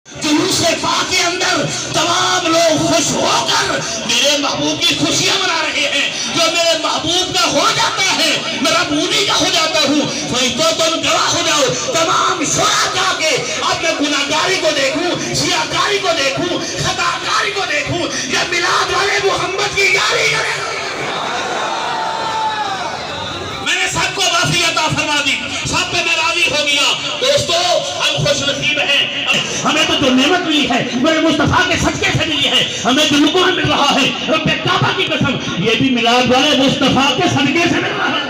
جلوس پاک کے اندر تمام لوگ خوش ہو کر میرے محبوب کی خوشیاں منا رہے ہیں. جو میرے محبوب کا ہو جاتا ہے میں رب انہی کا ہو جاتا ہوں. فرشتوں تم گواہ ہو جاؤ. تمام شرکاء کے اب میں گناہگاری کو دیکھوں, سیاہکاری کو دیکھوں, خطاکاری کو دیکھوں, یا میلاد والے محمد کی یاری کرے. میں نے سب کو معافی عطا فرما دی, سب پہ میں راضی ہو گیا. دوستو ہم خوش نصیب ہیں. ہمیں تو جو نعمت ملی ہے میرے مصطفیٰ کے صدقے سے ملی ہے. ہمیں جو لقمہ مل رہا ہے رب کعبہ کی قسم یہ بھی میلاد والے مصطفیٰ کے صدقے سے مل رہا ہے.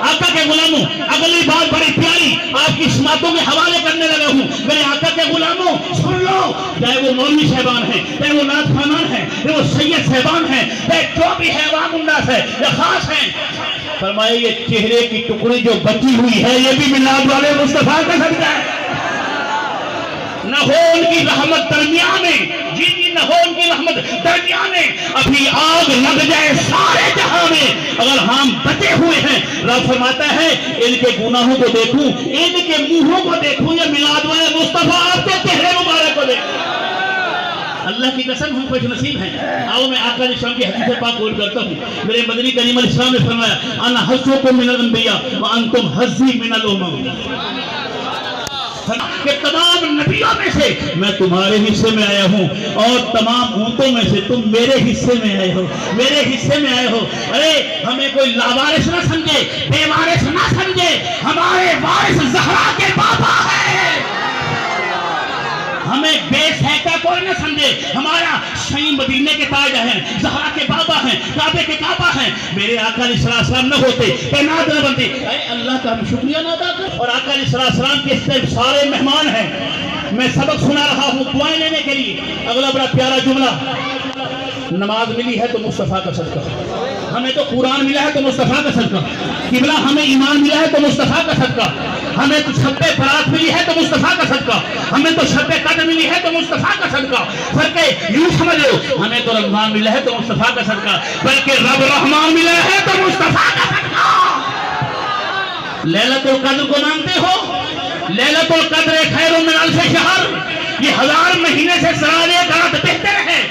آقا کے غلاموں اگلی بات بڑی پیاری آپ کی سماعتوں کے حوالے کرنے لگا ہوں. میرے آقا کے غلاموں سن لو, چاہے وہ مولوی صاحبان ہیں, چاہے وہ نعت خوانان ہیں, چاہے وہ سید صاحبان ہیں, چاہے جو بھی ہے عوام الناس ہے یا خاص ہیں, فرمائے یہ چہرے کی ٹکڑی جو بچی ہوئی ہے یہ بھی میلاد والے مصطفیٰ کا صدقہ ہے. نہ ہو ان کی رحمت درمیانے, جی نہ ہو ان کی رحمت درمیانے, ابھی آگ لگ جائے سارے جہاں میں اگر ہم بچے ہوئے ہیں. رب فرماتا ہے ان کے گناہوں کو دیکھوں, ان کے منہوں کو دیکھوں, یا میلاد والے مصطفیٰ آپ کے چہرے مبارک کو دیکھوں. اللہ کی قسم ہم خوش نصیب ہیں. آؤ میں آقا علیہ السلام کی حدیث پاک قول کرتا ہوں. میرے مدنی کریم علیہ السلام نے فرمایا انا حظکم من الانبیاء وانتم حظی من الامم, کہ تمام نبیوں میں سے میں تمہارے حصے میں آیا ہوں اور تمام امتوں میں سے تم میرے حصے میں آئے ہو, میرے حصے میں آئے ہو. ارے ہمیں کوئی لاوارث نہ سمجھے, بے وارث نہ سمجھے, ہمارے وارث زہرا کے بابا ہے. ہمیں بے سہتا کوئی نہ سمجھے, ہمارا شہین مدینے کے تاج ہیں, زہرا کے بابا ہیں, کعبے کے کعبہ ہیں. میرے آقا علیہ السلام نہ ہوتے, کائنات نہ بنتی. اے اللہ کا ہم شکریہ نہ ادا کر. اور آقا علیہ السلام کے سارے مہمان ہیں. میں سبق سنا رہا ہوں دعائیں لینے کے لیے. اگلا بڑا پیارا جملہ, نماز ملی ہے تو مصطفیٰ کا صدقہ, ہمیں تو قرآن ملا ہے تو مصطفیٰ کا صدقہ, قبلہ ہمیں ایمان ملا ہے تو مصطفیٰ کا صدقہ, ہمیں تو شب برات ملی ہے تو مصطفیٰ کا صدقہ, ہمیں تو شب قدر ملی ہے تو مصطفیٰ کا صدقہ. بلکہ یوں سمجھ لو ہمیں تو رمضان ملا ہے تو مصطفیٰ کا صدقہ, بلکہ رب رحمان ملا ہے تو مصطفیٰ کا صدقہ. لیلۃ القدر کو مانتے ہو؟ لیلۃ القدر خیر من الف شہر, یہ 1000 مہینے سے سرانے رات بہتر ہے.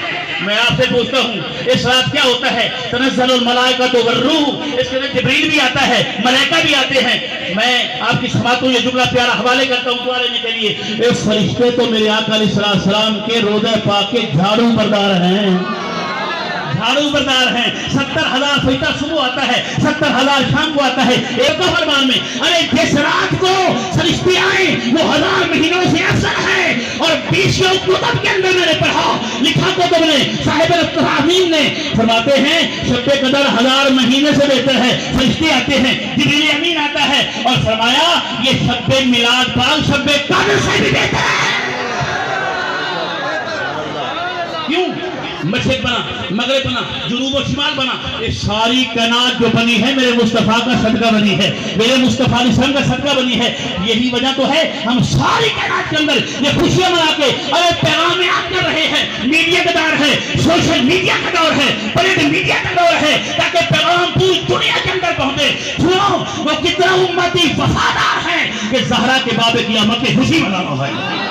میں آپ سے پوچھتا ہوں اس رات کیا ہوتا ہے؟ تنزل الملائکۃ والروح, اس کے اندر جبریل بھی آتا ہے, ملائکہ بھی آتے ہیں. میں آپ کی سماعتوں یہ جملہ پیارا حوالے کرتا ہوں دعا لینے کے لیے. اے فرشتے تو میرے آقا علیہ السلام کے روضہ پاک کے جھاڑو بردار ہیں, جھاڑو بردار ہیں. 70,000 فرشتہ صبح آتا ہے, 70,000 شام کو آتا ہے ایک فرمان میں. ارے جس رات کو فرشتے آئے وہ 1000 مہینوں سے افضل ہے. اور 20 کتب کے اندر میں نے پڑھا, لکھا کتب نے, صاحب الترامیم نے فرماتے ہیں شب قدر 1000 مہینے سے بہتر ہے. فرشتے آتے ہیں, جبریل امین آتا ہے, اور فرمایا یہ شب میلاد پاک شب قدر سے بھی بہتر ہے. کیوں؟ مشرق بنا, مغرب بنا, جنوب و شمال بنا, یہ ساری کائنات جو بنی ہے میرے مصطفیٰ کا صدقہ بنی ہے, میرے مصطفیٰ علیہ السلام کا صدقہ بنی ہے. یہی وجہ تو ہے ہم ساری کائنات کے اندر یہ خوشیاں منا کے ارے پیغامات کر رہے ہیں. میڈیا کا دور ہے, سوشل میڈیا کا دور ہے, پرنٹ میڈیا کا دور ہے, تاکہ پیغام پوری دنیا کے اندر پہنچے. سنو وہ کتنا امتی وفادار ہے کہ زہرا کے باب قیامت کی خوشی منا رہا ہے.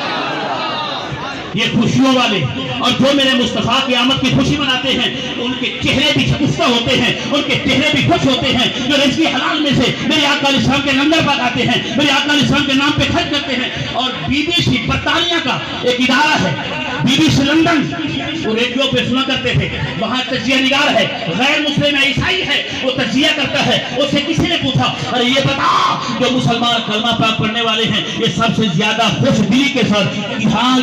یہ خوشیوں والے اور جو میرے مصطفیٰ کی آمد کی خوشی مناتے ہیں ان کے چہرے بھی شکستہ ہوتے ہیں, ان کے چہرے بھی خوش ہوتے ہیں. جو رزق حلال میں سے میرے آقا علیہ السلام کے لنگر پکاتے ہیں, میرے آقا علیہ السلام کے نام پہ خرچ کرتے ہیں. اور BBC برطانیہ کا ایک ادارہ ہے BBC لندن, وہ ریڈیو پہ سنا کرتے تھے, وہاں تجزیہ نگار ہے, غیر مسلم ہے, عیسائی ہے, وہ تجزیہ کرتا ہے. اس سے کسی نے پوچھا ارے یہ بتا جو مسلمان کلمہ پاک پڑھنے والے ہیں یہ سب سے زیادہ خوش دلی کے ساتھ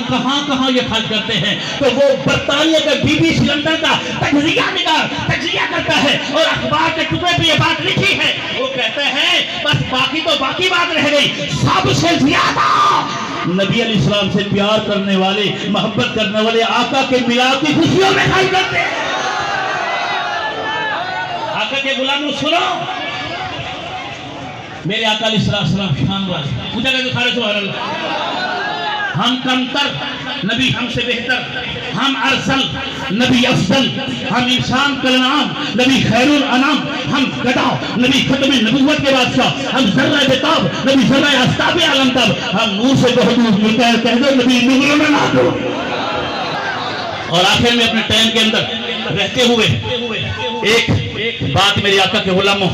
کہاں کہاں یہ خرچ کرتے ہیں؟ تو وہ برطانیہ کا BBC لندن کا تجزیہ نگار تجزیہ کرتا ہے اور اخبار کے ٹکڑے پہ یہ بات لکھی ہے. وہ کہتے ہیں بس باقی تو باقی بات رہ گئی, سب سے زیادہ نبی علیہ السلام سے پیار کرنے والے, محبت کرنے والے آقا کے میلاد کی خوشیوں میں خرچ کرتے ہیں. آقا کے غلاموں سنو, میرے آقا علیہ السلام شان والے پوچھا کہ سارے سبحان اللہ, ہم کمتر نبی ہم سے بہتر، ہم ارسل نبی افضل، ہم انسان کلام نبی خیر الانام، ہم گدا نبی ختم نبوت کے بادشاہ، ہم ذرہ بتاب نبی ذرہ آفتاب عالم تاب، ہم نور سے بہدور ملتا ہے کہہ دو نبی نور میں نہ دو۔ اور آخر میں اپنے ٹائم کے اندر رہتے ہوئے ایک بات میرے آقا کے غلاموں،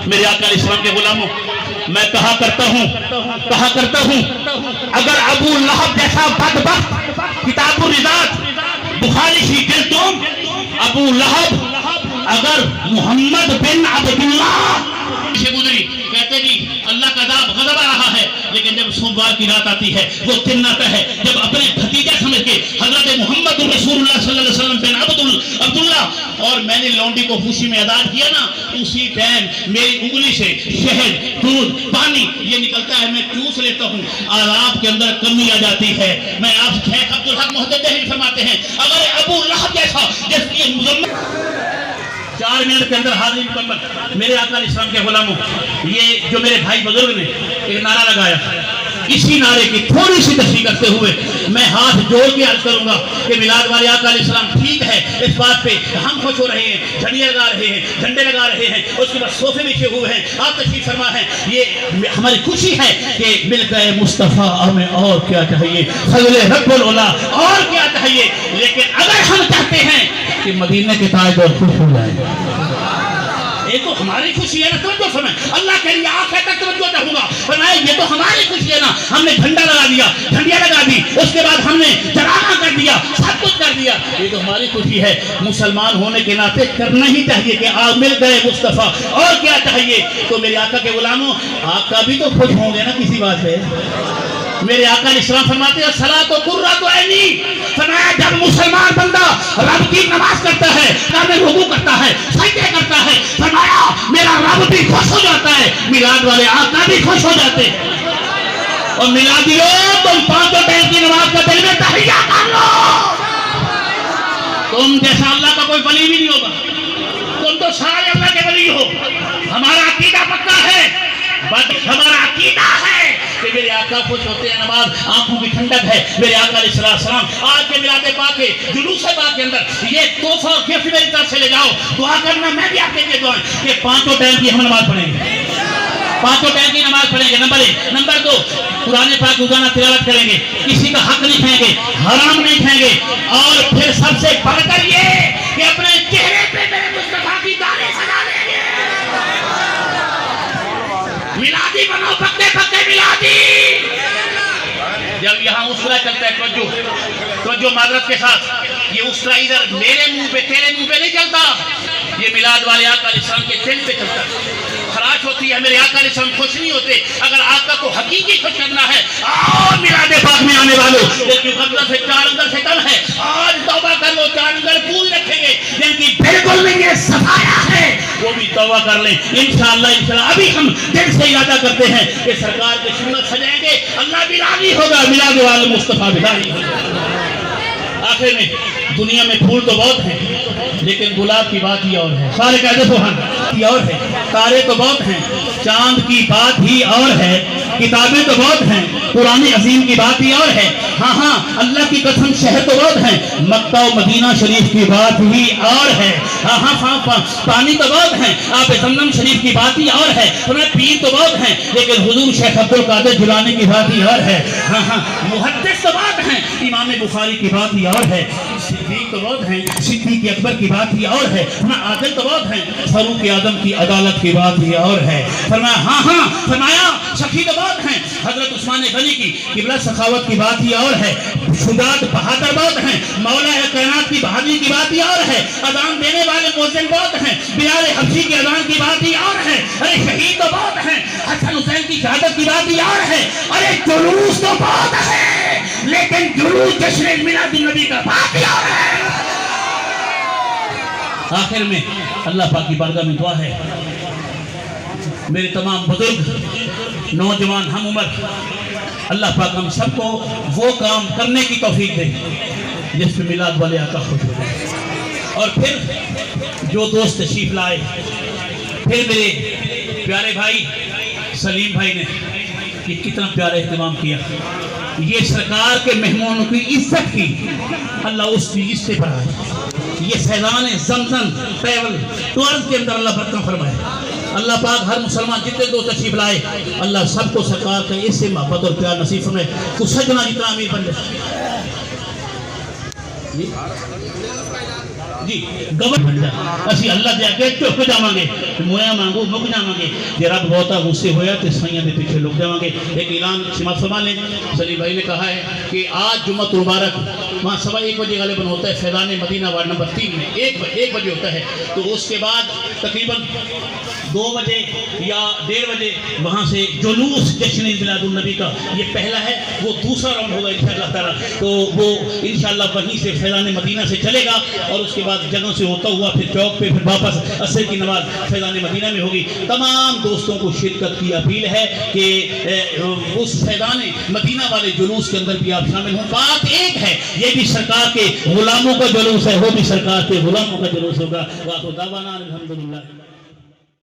میرے آقا علیہ السلام کے غلاموں، میں کہا کرتا ہوں اگر ابو لہب جیسا بدبخت، کتاب الرضاعت بخاری شی جلدوم، ابو لہب اگر محمد بن عبداللہ سے گزری، کہتے جی اللہ کا عذاب غضب آ رہا ہے، لیکن جب سوموار کی رات آتی ہے وہ چناتا ہے، جب اپنے بھتیجا سمجھ کے حضرت محمد رسول اللہ صلی اللہ علیہ وسلم بن عبداللہ، اور میں نے لونڈی کو خوشی میں آزاد کیا نا، اسی ٹائم میری انگلی سے شہد، دودھ، پانی یہ نکلتا ہے، میں چوس لیتا ہوں، عذاب کے اندر کمی آ جاتی ہے۔ میں آپ شیخ عبدالحق محدث دہلوی فرماتے ہیں اگر ابو لہب جیسا جس کی مذمت 4 منٹ کے اندر حاضری مکمل۔ میرے آقا علیہ السلام کے غلاموں، یہ جو میرے بھائی بزرگ نے ایک نعرہ لگایا، اسی نعرے کی تھوڑی سی تشریح کرتے ہوئے میں ہاتھ جوڑ کے عرض کروں گا کہ میلاد والے آقا علیہ السلام ٹھیک ہے، اس بات پہ ہم خوش ہو رہے ہیں، جھنڈیاں لگا رہے ہیں، جھنڈے لگا رہے ہیں، اس کے بعد صوفے بچھے ہوئے ہیں، آپ تشریف فرما ہیں، یہ ہماری خوشی ہے کہ مل گئے مصطفیٰ، ہمیں اور کیا چاہیے، فضل رب العلا اور کیا چاہیے۔ لیکن اگر ہم چاہتے ہیں کہ مدینے کے تاجدار خوش ہو جائیں، یہ تو ہماری خوشی ہے نا، توجہ فرمائیں، اللہ کے لیے آخر تک توجہ چاہوں گا، فرمائیں یہ تو ہماری خوشی ہے نا، ہم نے جھنڈا لگا دیا، جھنڈیاں لگا دی، اس کے بعد ہم نے جرانہ کر دیا، سب کچھ کر دیا، یہ تو ہماری خوشی ہے۔ مسلمان ہونے کے ناطے کرنا ہی چاہیے کہ آپ مل گئے مصطفیٰ، اور کیا چاہیے۔ تو میرے آقا کے غلاموں، آقا بھی تو خوش ہوں گے نا کسی بات پہ۔ میرے آقا علیہ السلام فرماتے ہیں صلاۃ و قرۃ عینی، فرمایا جب مسلمان بندہ رب کی نماز کرتا ہے، رکوع کرتا ہے، سجدے کرتا ہے، فرمایا میرا رب بھی خوش ہو جاتا ہے، میلاد والے آقا بھی خوش ہو جاتے ہیں۔ اور میلادیوں تم 5 ٹائم کی نماز کا دل میں تحیہ کر لو، تم جیسا اللہ کا کوئی ولی بھی نہیں ہوگا، تم تو سارے اللہ کے ولی ہو۔ ہمارا عقیدہ پکا ہے، ہمارا عقیدہ ہے کہ میرے آقا خوش ہوتے ہیں، نماز آنکھوں کی ٹھنڈک ہے۔ میرے آقا علیہ السلام آج کے میلاد پاک کے جلوس پاک کے اندر یہ تحفہ اور گفٹ میری طرف سے لے جاؤ، دعا کرنا، میں بھی آپ کے لیے دعائیں کہ 5 ٹائم کی ہم نماز پڑھیں گے، 5 ٹائم کی نماز پڑھیں گے۔ نمبر 1، نمبر 2، قرآن پاک روزانہ تلاوت کریں گے، کسی کا حق نہیں کھائیں گے، حرام نہیں کھائیں گے، اور پھر سب سے بڑھ کر یہ کہ اپنے چہرے پہ میرے مصطفیٰ کی داڑھی سجا لیں گے۔ میلادی بنو، پکے پکے میلادی۔ جب یہاں اسرا چلتا ہے، توجہ معذرت کے ساتھ، یہ اسرا ادھر میرے منہ پہ تیرے منہ پہ نہیں چلتا، یہ میلاد والے آقا علیہ السلام کے دل پہ چلتا ہے۔ خراش ہوتی ہے، میرے آقا علیہ السلام خوش نہیں ہوتے۔ اگر آقا کو حقیقی خوش کرنا ہے، آج میلاد پاک میں آنے والوں، لیکن غفلت سے 4 انگر سے کم ہے، آج توبہ کر لو، 4 انگر پھول رکھیں گے، جن کی بالکل نہیں ہے، صفایا ہے، وہ بھی توبہ کر لیں انشاءاللہ۔ ابھی ہم دل سے ارادہ کرتے ہیں کہ سرکار کی سنت سجائیں گے، اللہ بھی راضی ہوگا، میلاد والے مصطفیٰ بھی راضی ہوگا۔ آخر میں دنیا میں پھول تو بہت ہیں، لیکن گلاب کی بات ہی اور ہے، سارے کہتے سبحان کی اور ہے، تارے تو بہت ہیں، چاند کی بات ہی اور ہے، کتابیں تو بہت ہیں، قرآن عظیم کی بات ہی اور ہے، ہاں اللہ کی قسم شہر تو بہت ہیں، مکہ و مدینہ شریف کی بات ہی اور ہے، ہاں پانی تو بہت ہیں، آپ زمزم شریف کی بات ہی اور ہے، پیر تو بہت ہیں، لیکن حضور شیخ عبدالقادر جیلانی کی بات ہی اور ہے، ہاں محدث تو بہت ہیں، امام بخاری کی بات ہی اور ہے، صدیق تو بہت ہیں، صدیق اکبر کی بات ہی اور ہے، عادل تو بہت ہیں، فاروق اعظم کی عدالت کی بات ہی اور ہے، فرمایا فرمایا سخی تو بہت ہیں، حضرت عثمان غنی کی قبلہ سخاوت کی بات ہی اور ہے، شجاعت بہادر بہت ہیں، مولا کائنات کی بہادری کی بات ہی اور ہے، اذان دینے والے مؤذن بہت ہیں، بلال حبشی کی اذان کی بات ہی اور ہے، ارے شہید تو بہت ہیں، حسن حسین کی شہادت کی بات ہی اور ہے، ارے جلوس تو بہت ہے، لیکن جلوس جشن میلاد النبی کا بات ہی اور ہے۔ آخر میں اللہ پاک کی بارگاہ میں دعا ہے، میرے تمام بزرگ، نوجوان، ہم عمر، اللہ پاک ہم سب کو وہ کام کرنے کی توفیق دے جس پہ میلاد والے آقا خوش ہو جائے۔ اور پھر جو دوست تشریف لائے، پھر میرے پیارے بھائی سلیم بھائی نے یہ کتنا پیارا اہتمام کیا، یہ سرکار کے مہمانوں کی عزت کی اللہ اس کی عزت پر آئے. یہ فیضان زمزم ٹریول ٹورز کے اندر اللہ برکت فرمائے. اللہ پاک ہر مسلمان جتنے دو تشریف لائے اللہ سب کو سرکار کا اس سے محبت اور پیار نصیب فرمائے. تو سجنا جتنا امیر بن جائے جی گور بن جائے اسی اللہ دے اگے چپ جاواں گے مویا مانگو مک جاواں گے جے رب بہتا غصے ہویا تے سائیاں دے پیچھے لک جاواں گے. ایک اعلان سماعت فرما لیں. سلی بھائی نے کہا ہے کہ آج جمعہ مبارک وہاں 1:15 بجے غالباً ہوتا ہے فیضان مدینہ وارڈ نمبر 3 میں 1 بجے ہوتا ہے. تو اس کے بعد تقریباً 2 بجے یا 1:30 بجے وہاں سے جلوس جشن میلاد النبی کا یہ پہلا ہے. وہ دوسرا راؤنڈ ہوگا انشاءاللہ تعالیٰ. تو وہ انشاءاللہ وہیں سے فیضان مدینہ سے چلے گا اور اس کے بعد جگہوں سے ہوتا ہوا پھر چوک پہ پھر واپس عصر کی نماز فیضان مدینہ میں ہوگی. تمام دوستوں کو شرکت کی اپیل ہے کہ اس فیضان مدینہ والے جلوس کے اندر بھی آپ شامل ہوں. بات ایک ہے یہ بھی سرکار کے غلاموں کا جلوس ہے وہ بھی سرکار کے غلاموں کا جلوس ہوگا. وآخر دعوانا الحمدللہ.